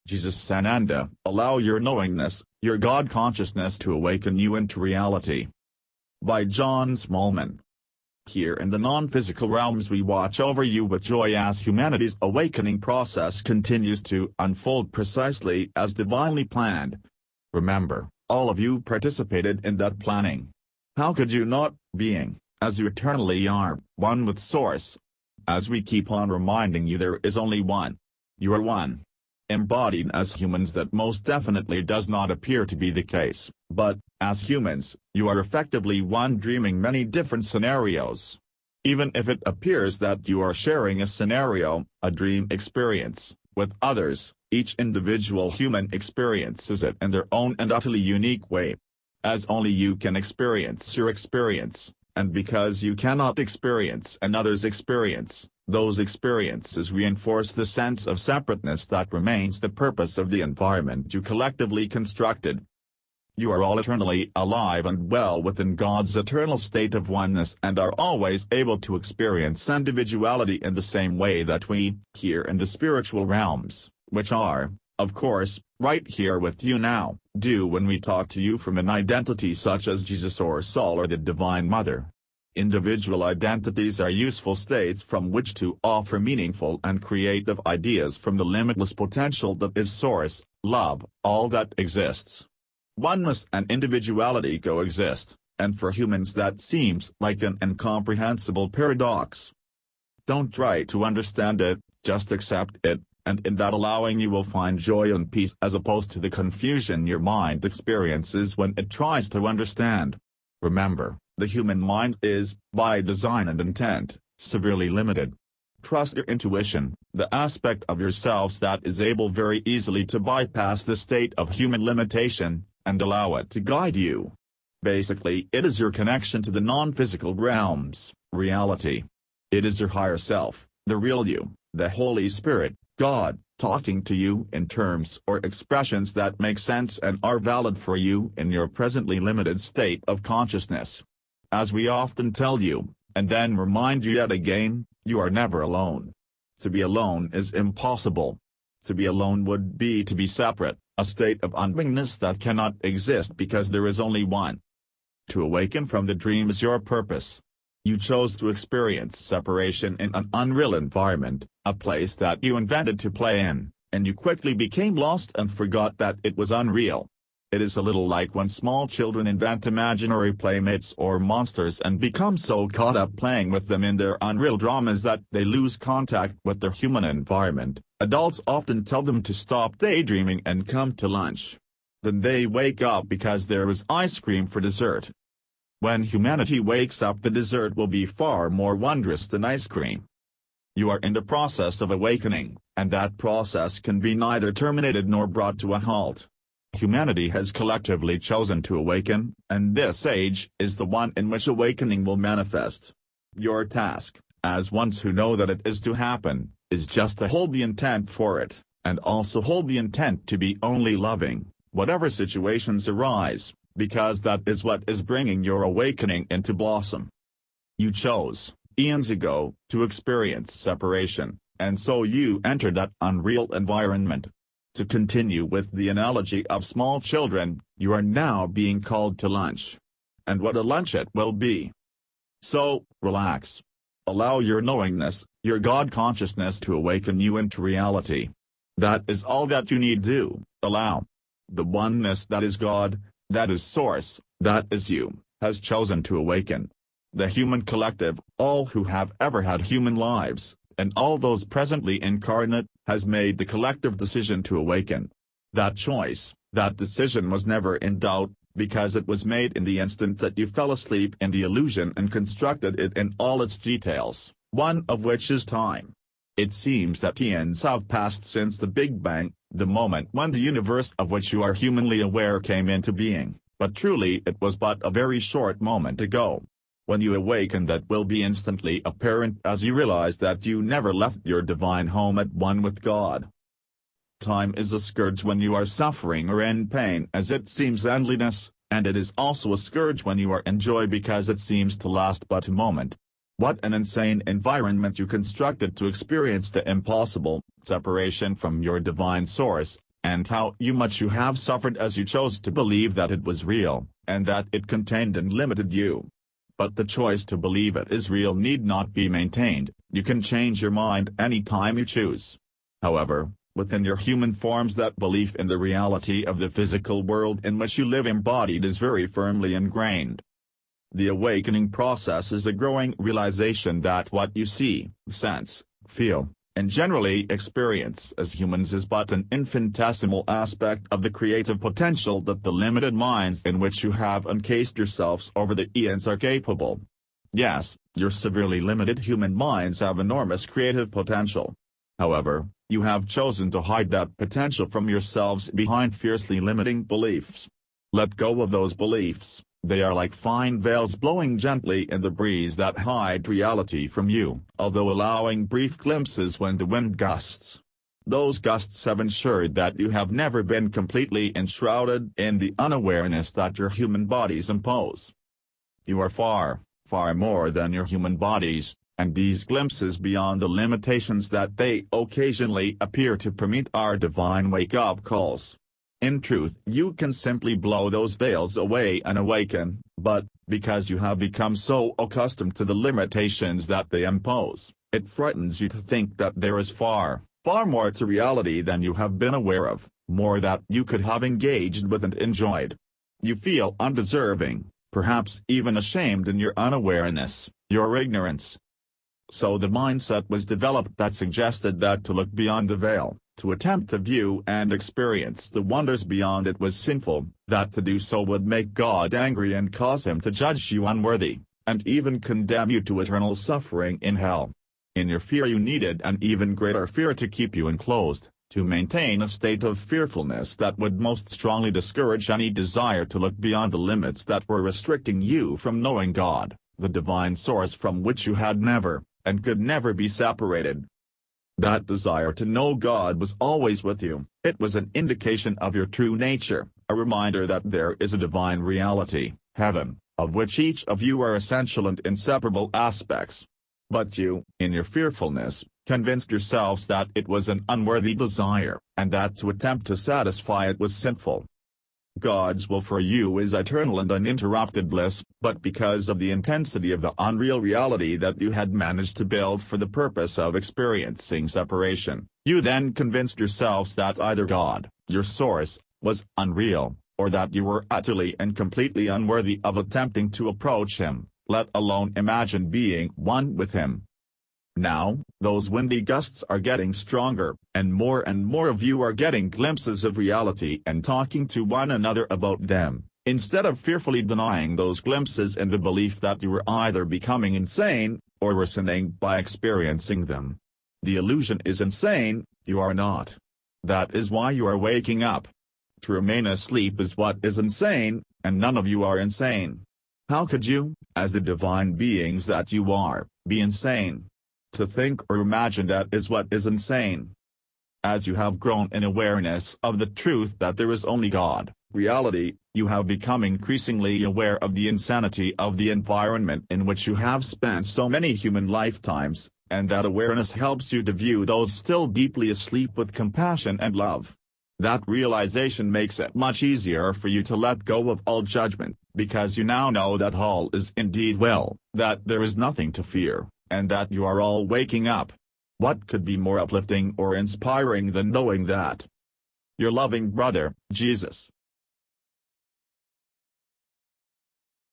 Jesus Sananda, allow your knowingness, your God consciousness to awaken you into reality. By John Smal. Here in the non-physical realms we watch over you with joy as humanity's awakening process continues to unfold precisely as divinely planned. Remember, all of you participated in that planning. How could you not, being, as you eternally are, one with Source? As we keep on reminding you, there is only one. You are one. Embodied as humans, that most definitely does not appear to be the case, but, as humans, you are effectively one dreaming many different scenarios. Even if it appears that you are sharing a scenario, a dream experience, with others, each individual human experiences it in their own and utterly unique way. As only you can experience your experience, and because you cannot experience another's experience, those experiences reinforce the sense of separateness that remains the purpose of the environment you collectively constructed. You are all eternally alive and well within God's eternal state of oneness and are always able to experience individuality in the same way that we, here in the spiritual realms, which are, of course, right here with you now, do when we talk to you from an identity such as Jesus or Saul or the Divine Mother. Individual identities are useful states from which to offer meaningful and creative ideas from the limitless potential that is Source, love, all that exists. Oneness and individuality coexist, and for humans that seems like an incomprehensible paradox. Don't try to understand it, just accept it, and in that allowing you will find joy and peace as opposed to the confusion your mind experiences when it tries to understand. Remember, the human mind is, by design and intent, severely limited. Trust your intuition, the aspect of yourselves that is able very easily to bypass the state of human limitation, and allow it to guide you. Basically, it is your connection to the non-physical realms, reality. It is your higher self, the real you, the Holy Spirit, God, talking to you in terms or expressions that make sense and are valid for you in your presently limited state of consciousness. As we often tell you, and then remind you yet again, you are never alone. To be alone is impossible. To be alone would be to be separate, a state of unknowingness that cannot exist because there is only one. To awaken from the dream is your purpose. You chose to experience separation in an unreal environment, a place that you invented to play in, and you quickly became lost and forgot that it was unreal. It is a little like when small children invent imaginary playmates or monsters and become so caught up playing with them in their unreal dramas that they lose contact with their human environment. Adults often tell them to stop daydreaming and come to lunch. Then they wake up because there is ice cream for dessert. When humanity wakes up, the dessert will be far more wondrous than ice cream. You are in the process of awakening, and that process can be neither terminated nor brought to a halt. Humanity has collectively chosen to awaken, and this age is the one in which awakening will manifest. Your task, as ones who know that it is to happen, is just to hold the intent for it, and also hold the intent to be only loving, whatever situations arise, because that is what is bringing your awakening into blossom. You chose, eons ago, to experience separation, and so you entered that unreal environment. To continue with the analogy of small children, you are now being called to lunch. And what a lunch it will be. So, relax. Allow your knowingness, your God consciousness to awaken you into reality. That is all that you need do, allow. The oneness that is God, that is Source, that is you, has chosen to awaken. The human collective, all who have ever had human lives, and all those presently incarnate, has made the collective decision to awaken. That choice, that decision was never in doubt, because it was made in the instant that you fell asleep in the illusion and constructed it in all its details, one of which is time. It seems that eons have passed since the Big Bang, the moment when the universe of which you are humanly aware came into being, but truly it was but a very short moment ago. When you awaken, that will be instantly apparent as you realize that you never left your divine home at one with God. Time is a scourge when you are suffering or in pain, as it seems endliness, and it is also a scourge when you are in joy because it seems to last but a moment. What an insane environment you constructed to experience the impossible, separation from your divine source, and how much you have suffered as you chose to believe that it was real, and that it contained and limited you. But the choice to believe it is real need not be maintained. You can change your mind any time you choose. However, within your human forms, that belief in the reality of the physical world in which you live embodied is very firmly ingrained. The awakening process is a growing realization that what you see, sense, feel, and generally experience as humans is but an infinitesimal aspect of the creative potential that the limited minds in which you have encased yourselves over the eons are capable. Yes, your severely limited human minds have enormous creative potential. However, you have chosen to hide that potential from yourselves behind fiercely limiting beliefs. Let go of those beliefs. They are like fine veils blowing gently in the breeze that hide reality from you, although allowing brief glimpses when the wind gusts. Those gusts have ensured that you have never been completely enshrouded in the unawareness that your human bodies impose. You are far, far more than your human bodies, and these glimpses beyond the limitations that they occasionally appear to permit are divine wake-up calls. In truth, you can simply blow those veils away and awaken, but, because you have become so accustomed to the limitations that they impose, it frightens you to think that there is far, far more to reality than you have been aware of, more that you could have engaged with and enjoyed. You feel undeserving, perhaps even ashamed in your unawareness, your ignorance. So the mindset was developed that suggested that to look beyond the veil, to attempt to view and experience the wonders beyond it was sinful, that to do so would make God angry and cause him to judge you unworthy, and even condemn you to eternal suffering in hell. In your fear you needed an even greater fear to keep you enclosed, to maintain a state of fearfulness that would most strongly discourage any desire to look beyond the limits that were restricting you from knowing God, the divine source from which you had never, and could never be separated. That desire to know God was always with you. It was an indication of your true nature, a reminder that there is a divine reality, heaven, of which each of you are essential and inseparable aspects. But you, in your fearfulness, convinced yourselves that it was an unworthy desire, and that to attempt to satisfy it was sinful. God's will for you is eternal and uninterrupted bliss, but because of the intensity of the unreal reality that you had managed to build for the purpose of experiencing separation, you then convinced yourselves that either God, your source, was unreal, or that you were utterly and completely unworthy of attempting to approach him, let alone imagine being one with him. Now, those windy gusts are getting stronger, and more of you are getting glimpses of reality and talking to one another about them, instead of fearfully denying those glimpses in the belief that you were either becoming insane, or worsening by experiencing them. The illusion is insane, you are not. That is why you are waking up. To remain asleep is what is insane, and none of you are insane. How could you, as the divine beings that you are, be insane? To think or imagine that is what is insane. As you have grown in awareness of the truth that there is only God, reality, you have become increasingly aware of the insanity of the environment in which you have spent so many human lifetimes, and that awareness helps you to view those still deeply asleep with compassion and love. That realization makes it much easier for you to let go of all judgment, because you now know that all is indeed well, that there is nothing to fear, and that you are all waking up. What could be more uplifting or inspiring than knowing that your loving brother, Jesus,